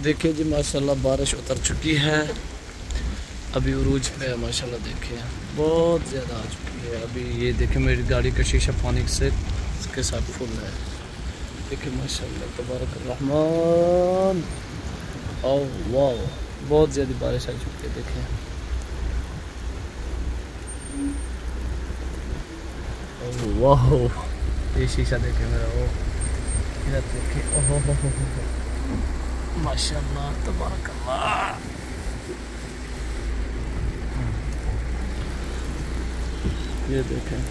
देखिए जी माशाल्लाह बारिश उतर चुकी है, अभी उरूज पे है माशाल्लाह। देखिए बहुत ज़्यादा आ चुकी है। अभी ये देखिए मेरी गाड़ी का शीशा पानी से इसके साथ फुल है। देखिए माशाल्लाह तबारक रहमान। ओह वाह, बहुत ज़्यादा बारिश आ चुकी है। देखिए ओह वाह, ये शीशा देखिए मेरा। ओ इधर देखिए, ओहो हो माशाल्लाह तबारक अल्लाह। ये देखें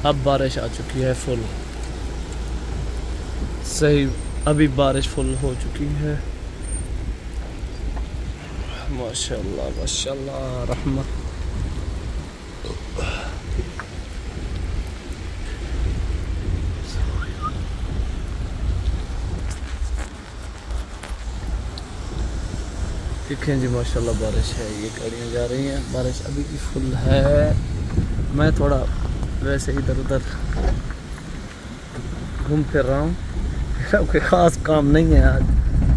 अब बारिश आ चुकी है फुल। सही, अभी बारिश फुल हो चुकी है माशाल्लाह माशाल्लाह रहमत। देखें जी माशाल्लाह बारिश है, ये गाड़ियाँ जा रही हैं, बारिश अभी भी फुल है। मैं थोड़ा वैसे इधर उधर घूम फिर रहा हूँ, कोई ख़ास काम नहीं है आज,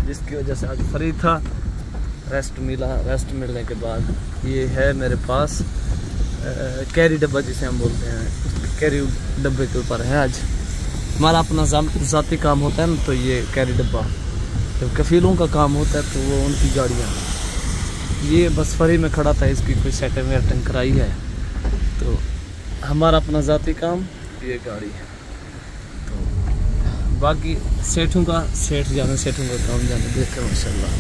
जिसकी वजह से आज फ्री था। रेस्ट मिला, रेस्ट मिलने के बाद ये है मेरे पास कैरी डब्बा जिसे हम बोलते हैं, कैरी डब्बे के ऊपर है आज। हमारा अपना ज़ाती काम होता है ना, तो ये कैरी डब्बा जब कफीलों का काम होता है तो वो उनकी गाड़ियाँ, ये बस फ्री में खड़ा था, इसकी कोई सेटिंग वेटिंग कराई है। तो हमारा अपना ज़ाती काम ये गाड़ी है। तो बाकी सेठों का काम जाने, देख कर माशाल्लाह।